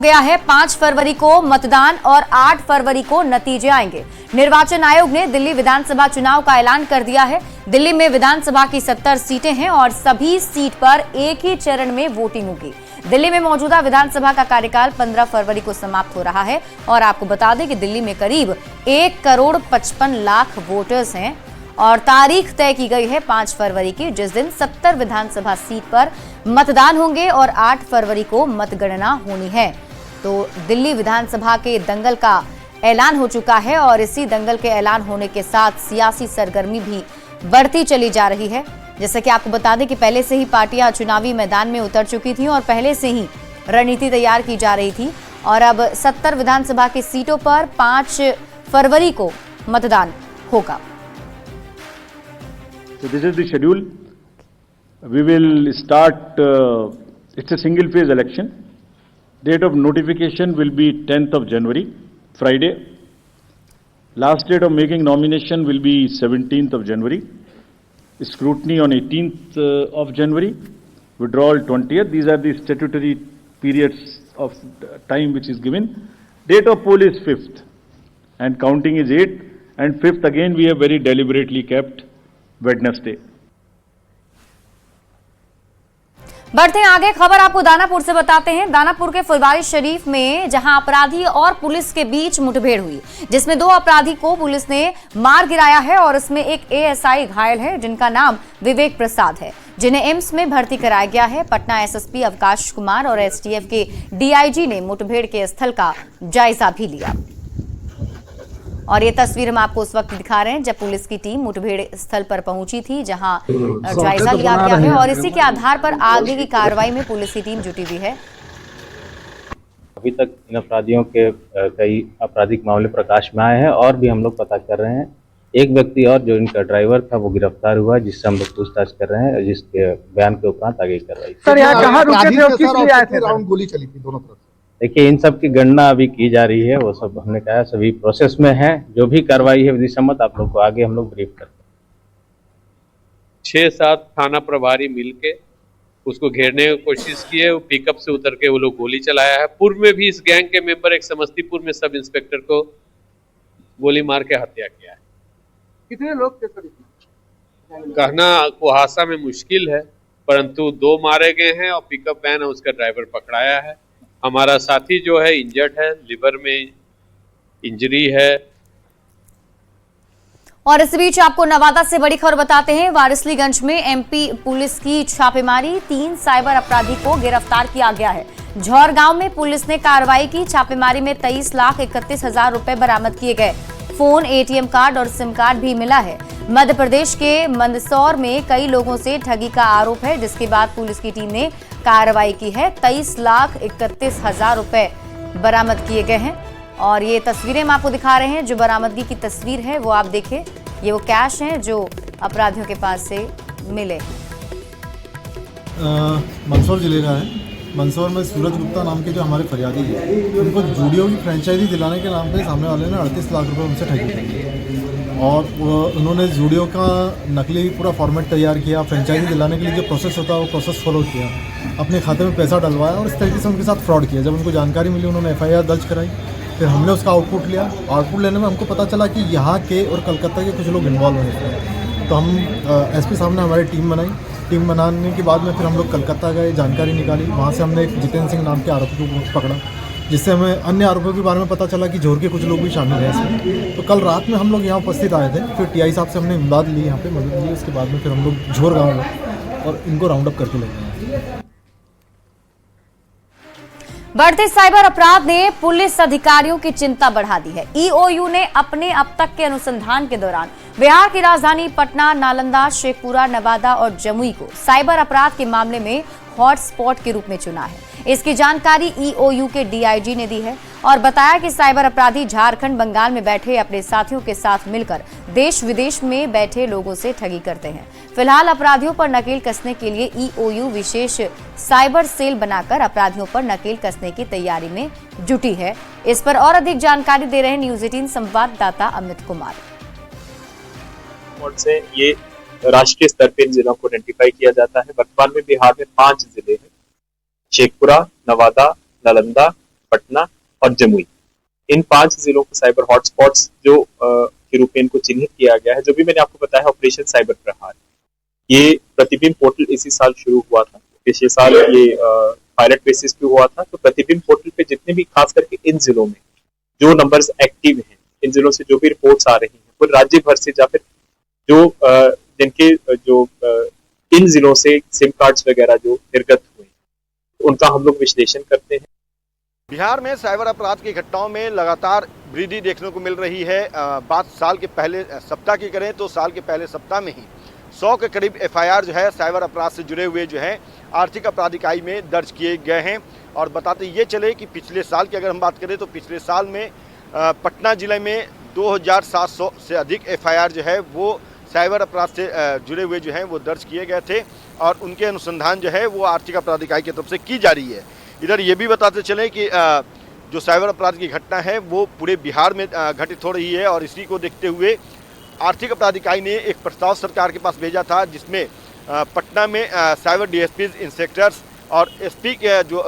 गया है 5 फरवरी को मतदान और 8 फरवरी को नतीजे आएंगे। निर्वाचन आयोग ने दिल्ली विधानसभा चुनाव का ऐलान कर दिया है। दिल्ली में विधानसभा की 70 सीटें हैं और सभी सीट पर एक ही चरण में वोटिंग होगी। दिल्ली में मौजूदा विधानसभा का कार्यकाल 15 फरवरी को समाप्त हो रहा है और आपको बता दें कि दिल्ली में करीब 1,55,00,000 वोटर्स हैं और तारीख तय की गई है 5 फरवरी की, जिस दिन 70 विधानसभा सीट पर मतदान होंगे और 8 फरवरी को मतगणना होनी है। तो दिल्ली विधानसभा के दंगल का ऐलान हो चुका है और इसी दंगल के ऐलान होने के साथ सियासी सरगर्मी भी बढ़ती चली जा रही है। जैसे कि आपको बता दें कि पहले से ही पार्टियां चुनावी मैदान में उतर चुकी थी और पहले से ही रणनीति तैयार की जा रही थी और अब 70 विधानसभा की सीटों पर 5 फरवरी को मतदान होगा। So this is the schedule. We will start, it's a single phase election. Date of notification will be 10th of January, Friday. Last date of making nomination will be 17th of January. Scrutiny on 18th of January. Withdrawal 20th. These are the statutory periods of time which is given. Date of poll is 5th and counting is 8th, and 5th again we have very deliberately kept Wednesday. बढ़ते हैं आगे। खबर आपको दानापुर से बताते हैं। दानापुर के फुलवारी शरीफ में जहां अपराधी और पुलिस के बीच मुठभेड़ हुई, जिसमें 2 अपराधी को पुलिस ने मार गिराया है और इसमें एक एएसआई घायल है जिनका नाम विवेक प्रसाद है, जिन्हें एम्स में भर्ती कराया गया है। पटना एसएसपी अवकाश कुमार और एसटीएफ के डीआईजी ने मुठभेड़ के स्थल का जायजा भी लिया और ये तस्वीर हम आपको उस वक्त दिखा रहे हैं जब पुलिस की टीम मुठभेड़ स्थल पर पहुंची थी, जहां जायजा लिया गया है और इसी के आधार पर आगे की कार्रवाई में पुलिस की टीम जुटी हुई है। अभी तक इन अपराधियों के कई आपराधिक मामले प्रकाश में आए हैं और भी हम लोग पता कर रहे हैं। एक व्यक्ति और जो इनका ड्राइवर था वो गिरफ्तार हुआ, जिससे हम लोग पूछताछ कर रहे हैं, जिसके बयान के उपरांत आगे कार्रवाई। सर यहाँ कहाँ रुके थे और किस लिए आए थे? राउंड गोली चली थी दोनों तरफ। देखिए, इन सब की गणना अभी की जा रही है, वो सब हमने कहा सभी प्रोसेस में है। जो भी कार्रवाई है विधि सम्मत आप लोग को आगे हम लोग ब्रीफ करते हैं। 6-7 थाना प्रभारी मिलके उसको घेरने की कोशिश की है। वो पिकअप से उतर के वो लोग गोली चलाया है। पूर्व में भी इस गैंग के मेंबर एक समस्तीपुर में सब इंस्पेक्टर को गोली मार के हत्या किया है। कितने लोग थे सर? कहना कुहासा में मुश्किल है, परंतु 2 मारे गए हैं और पिकअप वैन है उसका ड्राइवर पकड़ाया है। हमारा साथी जो है इंजर्ड है, लिवर में इंजरी है। और इस बीच आपको नवादा से बड़ी खबर बताते हैं। वारिसलीगंज में एमपी पुलिस की छापेमारी, 3 साइबर अपराधी को गिरफ्तार किया गया है। झौर गांव में पुलिस ने कार्रवाई की। छापेमारी में 23,31,000 रुपए बरामद किए गए। फोन, एटीएम कार्ड और सिम कार्ड भी मिला है। मध्य प्रदेश के मंदसौर में कई लोगों से ठगी का आरोप है, जिसके बाद पुलिस की टीम ने कार्रवाई की है। 23,31,000 रुपए बरामद किए गए हैं और ये तस्वीरें हम आपको दिखा रहे हैं। जो बरामदगी की तस्वीर है वो आप देखें, ये वो कैश हैं जो अपराधियों के पास से मिले। मंदसौर जिले का है। मंदसौर में सूरज गुप्ता नाम के जो हमारे फरियादी है, उनको जूडियो की फ्रेंचाइजी दिलाने के नाम पे सामने वाले ने 38 लाख रुपए उनसे ठगी की और उन्होंने जूडियो का नकली पूरा फॉर्मेट तैयार किया। फ्रेंचाइजी दिलाने के लिए जो प्रोसेस होता है वो प्रोसेस फॉलो किया, अपने खाते में पैसा डलवाया और इस तरीके से उनके साथ फ्रॉड किया। जब उनको जानकारी मिली उन्होंने FIR दर्ज कराई। फिर हमने उसका आउटपुट लिया। आउटपुट लेने में हमको पता चला कि यहाँ के और कलकत्ता के कुछ लोग इन्वॉल्व हैं इसमें। तो हम SP साहब ने हमारी टीम बनाई। टीम बनाने के बाद में फिर हम लोग कलकत्ता गए, जानकारी निकाली। वहाँ से हमने एक जितेंद्र सिंह नाम के आरोपी को पकड़ा, जिससे हमें अन्य आरोपियों के बारे में पता चला कि झोर के कुछ लोग भी शामिल हैं इसमें। तो कल रात में हम लोग यहाँ उपस्थित आए थे। फिर TI साहब से हमने इमदाद ली, यहाँ पे मदद ली। उसके बाद में फिर हम लोग झोर गाँव गए और इनको राउंड अप करके ले गए। बढ़ते साइबर अपराध ने पुलिस अधिकारियों की चिंता बढ़ा दी है। EOU ने अपने अब तक के अनुसंधान के दौरान बिहार की राजधानी पटना, नालंदा, शेखपुरा, नवादा और जमुई को साइबर अपराध के मामले में हॉटस्पॉट के रूप में चुना है। इसकी जानकारी EOU के DIG ने दी है और बताया कि साइबर अपराधी झारखंड, बंगाल में बैठे अपने साथियों के साथ मिलकर देश विदेश में बैठे लोगों से ठगी करते हैं। फिलहाल अपराधियों पर नकेल कसने के लिए EOU विशेष साइबर सेल बनाकर अपराधियों पर नकेल कसने की तैयारी में जुटी है। इस पर और अधिक जानकारी दे रहे हैं न्यूज 18 संवाददाता अमित कुमार। से ये राष्ट्रीय स्तर पर इन जिलों को आइडेंटिफाई किया जाता है। वर्तमान में बिहार में 5 जिले हैं, शेखपुरा, नवादा, नालंदा, पटना और जमुई। इन 5 जिलों को साइबर हॉटस्पॉट्स जो के रूप में इनको चिन्हित किया गया है। जो भी मैंने आपको बताया ऑपरेशन साइबर प्रहार, ये प्रतिबिंब पोर्टल इसी साल शुरू हुआ था। पिछले साल ये पायलट बेसिस पे हुआ था। तो प्रतिबिंब पोर्टल पे जितने भी, खास करके इन जिलों में जो नंबर्स एक्टिव हैं, इन जिलों से जो भी रिपोर्ट्स आ रही हैं, वो राज्य भर से या फिर जो जिनके जो इन जिलों से सिम कार्ड्स वगैरह जो निर्गत हुए, उनका हम लोग विश्लेषण करते हैं। बिहार में साइबर अपराध की घटनाओं में लगातार वृद्धि देखने को मिल रही है। बात साल के पहले सप्ताह की करें तो साल के पहले सप्ताह में ही 100 के करीब एफआईआर जो है साइबर अपराध से जुड़े हुए जो है आर्थिक अपराध इकाई में दर्ज किए गए हैं। और बताते ये चले कि पिछले साल की अगर हम बात करें तो पिछले साल में पटना जिले में 2700 से अधिक एफआईआर जो है वो साइबर अपराध से जुड़े हुए जो हैं वो दर्ज किए गए थे और उनके अनुसंधान जो है वो आर्थिक अपराध इकाई की तरफ से की जा रही है। इधर ये भी बताते चले कि जो साइबर अपराध की घटना है वो पूरे बिहार में घटित हो रही है और इसी को देखते हुए आर्थिक अपराध इकाई ने एक प्रस्ताव सरकार के पास भेजा था, जिसमें पटना में साइबर डीएसपीज, इंस्पेक्टर्स और एसपी के जो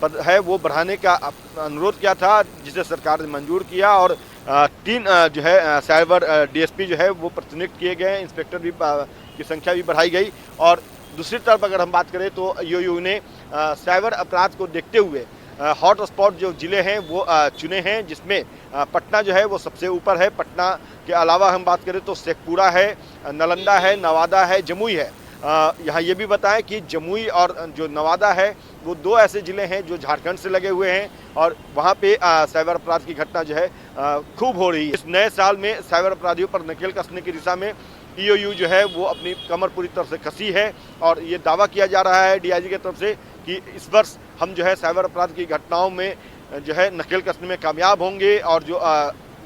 पद है वो बढ़ाने का अनुरोध किया था, जिसे सरकार ने मंजूर किया और 3 जो है साइबर डीएसपी जो है वो प्रतिनियुक्त किए गए। इंस्पेक्टर भी की संख्या भी बढ़ाई गई। और दूसरी तरफ अगर हम बात करें तो ईओयू ने साइबर अपराध को देखते हुए हॉट स्पॉट जो जिले हैं वो चुने हैं, जिसमें पटना जो है वो सबसे ऊपर है। पटना के अलावा हम बात करें तो शेखपुरा है, नालंदा है, नवादा है, जमुई है। यहाँ ये भी बताएं कि जमुई और जो नवादा है वो 2 ऐसे ज़िले हैं जो झारखंड से लगे हुए हैं और वहाँ पे साइबर अपराध की घटना जो है खूब हो रही है। इस नए साल में साइबर अपराधियों पर नकेल कसने की दिशा में ईओयू जो है वो अपनी कमर पूरी तरह से कसी है और ये दावा किया जा रहा है डीआईजी की तरफ से कि इस वर्ष हम जो है साइबर अपराध की घटनाओं में जो है नकेल कसने में कामयाब होंगे और जो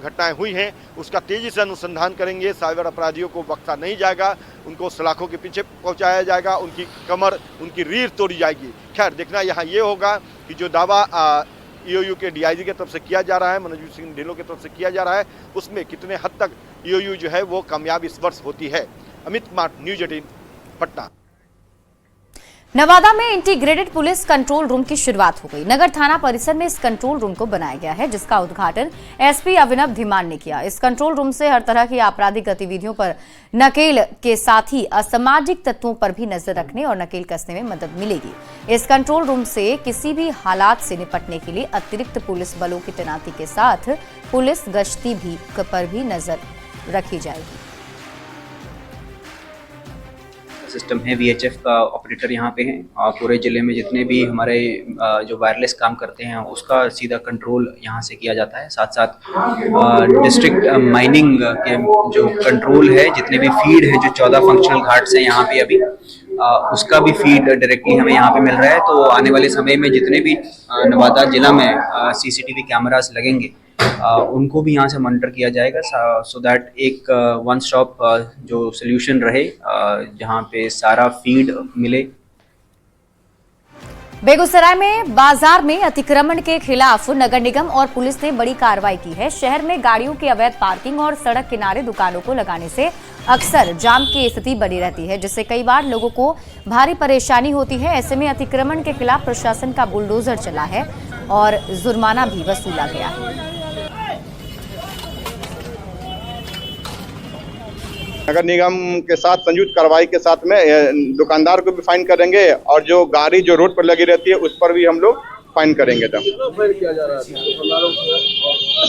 घटनाएं हुई हैं उसका तेजी से अनुसंधान करेंगे। साइबर अपराधियों को बख्शा नहीं जाएगा, उनको सलाखों के पीछे पहुंचाया जाएगा, उनकी कमर, उनकी रीढ़ तोड़ी जाएगी। खैर, देखना यहाँ ये होगा कि जो दावा ईओयू के डीआईजी की तरफ से किया जा रहा है, मनोज सिंह ढिल्लों की तरफ से किया जा रहा है, उसमें कितने हद तक ईओयू जो है वो कामयाब इस वर्ष होती है। अमित कुमार, न्यूज 18 पटना। नवादा में इंटीग्रेटेड पुलिस कंट्रोल रूम की शुरुआत हो गई। नगर थाना परिसर में इस कंट्रोल रूम को बनाया गया है, जिसका उद्घाटन एसपी अभिनव धीमान ने किया। इस कंट्रोल रूम से हर तरह की आपराधिक गतिविधियों पर नकेल के साथ ही असामाजिक तत्वों पर भी नजर रखने और नकेल कसने में मदद मिलेगी। इस कंट्रोल रूम से किसी भी हालात से निपटने के लिए अतिरिक्त पुलिस बलों की तैनाती के साथ पुलिस गश्ती पर भी नजर रखी जाएगी। सिस्टम है, वीएचएफ का ऑपरेटर यहाँ पे हैं और पूरे ज़िले में जितने भी हमारे जो वायरलेस काम करते हैं उसका सीधा कंट्रोल यहाँ से किया जाता है। साथ साथ डिस्ट्रिक्ट माइनिंग के जो कंट्रोल है, जितने भी फीड है, जो 14 फंक्शनल घाट्स हैं यहाँ पे अभी, उसका भी फीड डायरेक्टली हमें यहाँ पे मिल रहा है। तो आने वाले समय में जितने भी नवादा जिला में सीसीटीवी कैमरास लगेंगे उनको भी यहाँ से मॉनिटर किया जाएगा, सो दैट एक वन स्टॉप जो सोल्यूशन रहे जहाँ पे सारा फीड मिले। बेगूसराय में बाजार में अतिक्रमण के खिलाफ नगर निगम और पुलिस ने बड़ी कार्रवाई की है। शहर में गाड़ियों की अवैध पार्किंग और सड़क किनारे दुकानों को लगाने से अक्सर जाम की स्थिति बनी रहती है, जिससे कई बार लोगों को भारी परेशानी होती है। ऐसे में अतिक्रमण के खिलाफ प्रशासन का बुलडोजर चला है और जुर्माना भी वसूला गया है। नगर निगम के साथ संयुक्त कार्रवाई के साथ में दुकानदार को भी फाइन करेंगे और जो गाड़ी जो रोड पर लगी रहती है उस पर भी हम लोग फाइन करेंगे। तब किया जा रहा है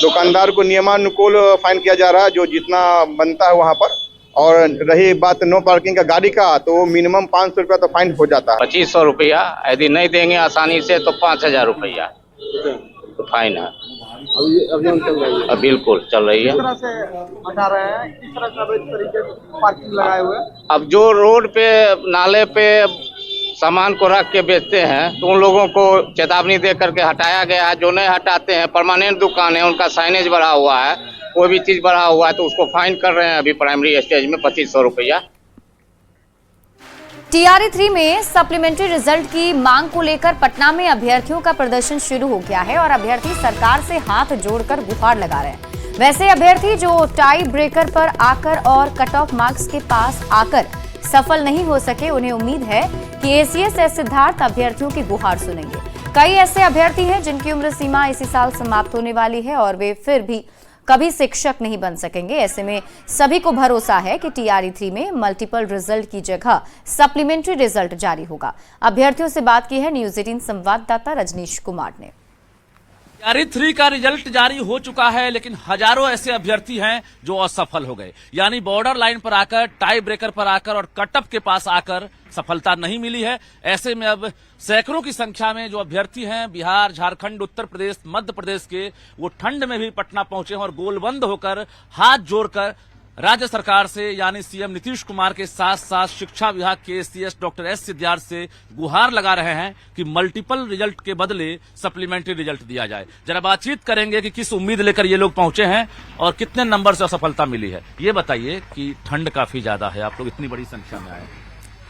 दुकानदार को नियमानुकूल फाइन किया जा रहा है, जो जितना बनता है वहाँ पर। और रही बात नो पार्किंग का गाड़ी का, तो मिनिमम 500 रुपया तो फाइन हो जाता है। 2500 रुपया, यदि नहीं देंगे आसानी से तो 5000 रुपया तो फाइन है। अभियान चल रही है, बिल्कुल चल रही है। किस तरह से हटा रहे हैं, किस तरह का तरीके से पार्किंग लगाए हुए? अब जो रोड पे नाले पे सामान को रख के बेचते हैं तो उन लोगों को चेतावनी दे करके हटाया गया है। जो नहीं हटाते हैं, परमानेंट दुकान है, उनका साइनेज बढ़ा हुआ है, कोई भी चीज बढ़ा हुआ है तो उसको फाइन कर रहे हैं अभी प्राइमरी स्टेज में 2500 रुपया। टीआरई 3 में सप्लीमेंट्री रिजल्ट की मांग को लेकर पटना में अभ्यर्थियों का प्रदर्शन शुरू हो गया है और अभ्यर्थी सरकार से हाथ जोड़कर गुहार लगा रहे हैं। वैसे अभ्यर्थी जो टाई ब्रेकर पर आकर और कट ऑफ मार्क्स के पास आकर सफल नहीं हो सके, उन्हें उम्मीद है कि एसीएस सिद्धार्थ अभ्यर्थियों की गुहार सुनेंगे। कई ऐसे अभ्यर्थी हैं जिनकी उम्र सीमा इसी साल समाप्त होने वाली है और वे फिर भी कभी शिक्षक नहीं बन सकेंगे। ऐसे में सभी को भरोसा है कि TRE-3 में मल्टीपल रिजल्ट की जगह सप्लीमेंट्री रिजल्ट जारी होगा। अभ्यर्थियों से बात की है न्यूज़ 18 संवाददाता रजनीश कुमार ने। TRE-3 का रिजल्ट जारी हो चुका है, लेकिन हजारों ऐसे अभ्यर्थी हैं जो असफल हो गए, यानी बॉर्डर लाइन पर आकर, टाई ब्रेकर पर आकर और कटअप के पास आकर सफलता नहीं मिली है। ऐसे में अब सैकड़ों की संख्या में जो अभ्यर्थी हैं बिहार, झारखंड, उत्तर प्रदेश, मध्य प्रदेश के, वो ठंड में भी पटना पहुंचे हैं और गोलबंद होकर हाथ जोड़कर राज्य सरकार से यानी सीएम नीतीश कुमार के साथ साथ शिक्षा विभाग के CS डॉक्टर S सिद्धार्थ से गुहार लगा रहे हैं कि मल्टीपल रिजल्ट के बदले सप्लीमेंट्री रिजल्ट दिया जाए। जरा बातचीत करेंगे कि किस उम्मीद लेकर ये लोग पहुंचे हैं और कितने नंबर से असफलता मिली है। ये बताइए कि ठंड काफी ज्यादा है, आप लोग इतनी बड़ी संख्या में आए।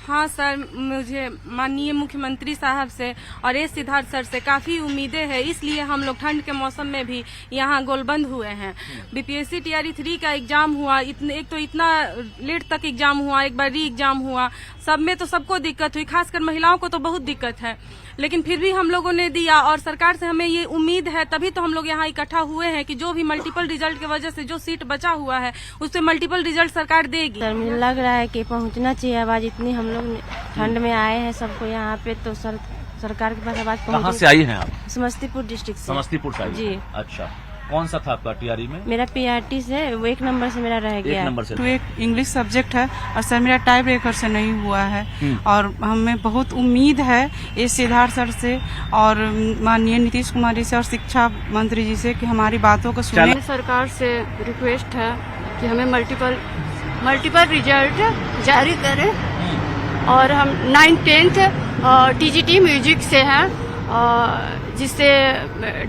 हाँ सर, मुझे माननीय मुख्यमंत्री साहब से और S सिद्धार्थ सर से काफी उम्मीदें हैं, इसलिए हम लोग ठंड के मौसम में भी यहाँ गोलबंद हुए हैं। BPSC TRE-3 का एग्जाम हुआ, एक तो इतना लेट तक एग्जाम हुआ, एक बार री एग्जाम हुआ, सब में तो सबको दिक्कत हुई, खासकर महिलाओं को तो बहुत दिक्कत है, लेकिन फिर भी हम लोगों ने दिया और सरकार से हमें ये उम्मीद है, तभी तो हम लोग यहाँ इकट्ठा हुए हैं कि जो भी मल्टीपल रिजल्ट की वजह से जो सीट बचा हुआ है उस पर मल्टीपल रिजल्ट सरकार देगी। सर मुझे लग रहा है कि पहुँचना चाहिए आवाज, इतनी हम लोग ठंड में आए हैं सबको यहाँ पे, तो सरकार के पास आवाज पहुँच। कहाँ से आई हैं आप? समस्तीपुर डिस्ट्रिक्ट से। समस्तीपुर से जी। अच्छा, कौन सा था आपका TRE में? मेरा PRT से, वो 1 नंबर से मेरा रह गया। 1 नंबर से। तो एक इंग्लिश सब्जेक्ट है और सर मेरा टाई ब्रेकर से नहीं हुआ है और हमें बहुत उम्मीद है S सिद्धार्थ सर से और माननीय नीतीश कुमार जी से और शिक्षा मंत्री जी से कि हमारी बातों को सुने। सरकार से रिक्वेस्ट है कि हमें मल्टीपल रिजल्ट जारी करें और हम 9th 10th TGT म्यूजिक से हैं, जिससे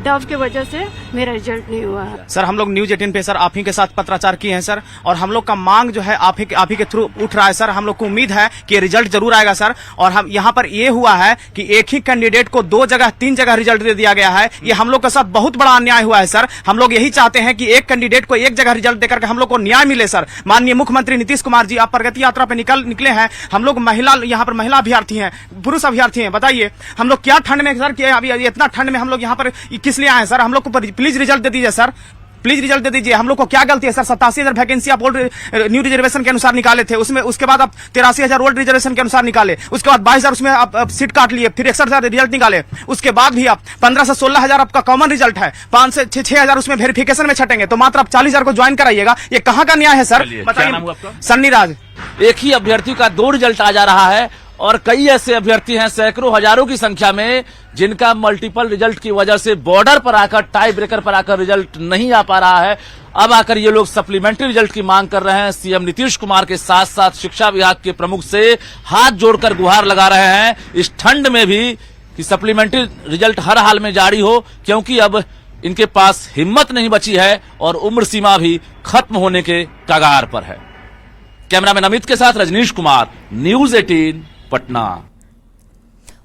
डव की वजह से मेरा रिजल्ट नहीं हुआ है। सर हम लोग न्यूज़ 18 पे सर आप ही के साथ पत्राचार किए हैं सर, और हम लोग का मांग जो है आप ही के थ्रू उठ रहा है सर। हम लोग को उम्मीद है कि रिजल्ट जरूर आएगा सर, और हम यहाँ पर ये हुआ है कि एक ही कैंडिडेट को 2 जगह 3 जगह रिजल्ट दे दिया गया है। ये हम लोग के साथ बहुत बड़ा अन्याय हुआ है सर। हम लोग यही चाहते हैं कि एक कैंडिडेट को 1 जगह रिजल्ट देकर के हम लोग को न्याय मिले सर। माननीय मुख्यमंत्री नीतीश कुमार जी, आप प्रगति यात्रा पे निकले हैं, हम लोग यहाँ पर महिला अभ्यर्थी हैं, पुरुष अभ्यर्थी हैं, बताइए हम लोग क्या ठंड में सर, अभी इतना ठंड में हम लोग यहाँ पर किस लिए आए सर? हम लोग को प्लीज रिजल्ट दे दीजिए सर, प्लीज रिजल्ट दे दीजिए। हम लोग को क्या गलती है सर? 87,000 वैकेंसी आप ओल्ड न्यू रिजर्वेशन के अनुसार निकाले थे, उसमें उसके बाद आप 83,000 ओल्ड रिजर्वेशन के अनुसार निकाले, उसके बाद 22,000 उसमें आप सीट काट लिए, फिर 61,000 रिजल्ट निकाले, उसके बाद भी आप 15 से 16,000 आपका कॉमन रिजल्ट है, 5 से 6,000 उसमें वेरिफिकेशन में छटेंगे, तो मात्र आप 40,000 को ज्वाइन कराइएगा। ये कहाँ का न्याय है सर? बताइए। सन्नी राज। एक ही अभ्यर्थी का 2 रिजल्ट आ जा रहा है और कई ऐसे अभ्यर्थी हैं सैकड़ों हजारों की संख्या में जिनका मल्टीपल रिजल्ट की वजह से बॉर्डर पर आकर, टाई ब्रेकर पर आकर रिजल्ट नहीं आ पा रहा है। अब आकर ये लोग सप्लीमेंट्री रिजल्ट की मांग कर रहे हैं। सीएम नीतीश कुमार के साथ साथ शिक्षा विभाग के प्रमुख से हाथ जोड़कर गुहार लगा रहे हैं इस ठंड में भी कि सप्लीमेंट्री रिजल्ट हर हाल में जारी हो, क्योंकि अब इनके पास हिम्मत नहीं बची है और उम्र सीमा भी खत्म होने के कगार पर है। कैमरामैन अमित के साथ रजनीश कुमार, न्यूज़ 18 पटना।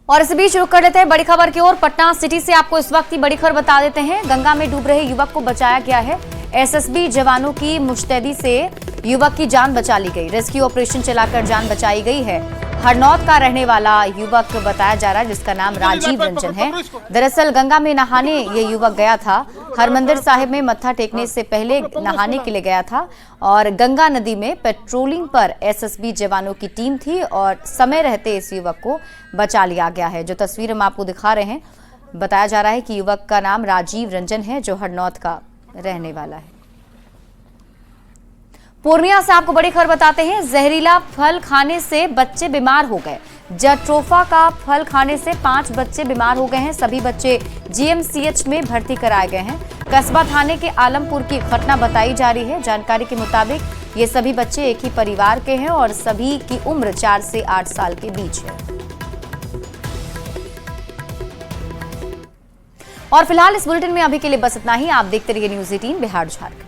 और इस बीच रुक कर लेते हैं बड़ी खबर की ओर। पटना सिटी से आपको इस वक्त की बड़ी खबर बता देते हैं। गंगा में डूब रहे युवक को बचाया गया है। SSB जवानों की मुस्तैदी से युवक की जान बचा ली गई। रेस्क्यू ऑपरेशन चलाकर जान बचाई गई है। हरनौत का रहने वाला युवक बताया जा रहा है, जिसका नाम राजीव रंजन है। दरअसल गंगा में नहाने ये युवक गया था। हरमंदिर साहिब में मत्था टेकने से पहले नहाने के लिए गया था और गंगा नदी में पेट्रोलिंग पर SSB जवानों की टीम थी और समय रहते इस युवक को बचा लिया गया है। जो तस्वीर हम आपको दिखा रहे हैं, बताया जा रहा है कि युवक का नाम राजीव रंजन है, जो हरनौत का रहने वाला है। पूर्णिया से आपको बड़ी खबर बताते हैं। जहरीला फल खाने से बच्चे बीमार हो गए। जट्रोफा का फल खाने से 5 बच्चे बीमार हो गए हैं। सभी बच्चे GMCH में भर्ती कराए गए हैं। कस्बा थाने के आलमपुर की घटना बताई जा रही है। जानकारी के मुताबिक ये सभी बच्चे एक ही परिवार के हैं और सभी की उम्र 4 से 8 साल के बीच है। और फिलहाल इस बुलेटिन में अभी के लिए बस इतना ही। आप देखते रहिए न्यूज़ 18 बिहार झारखंड।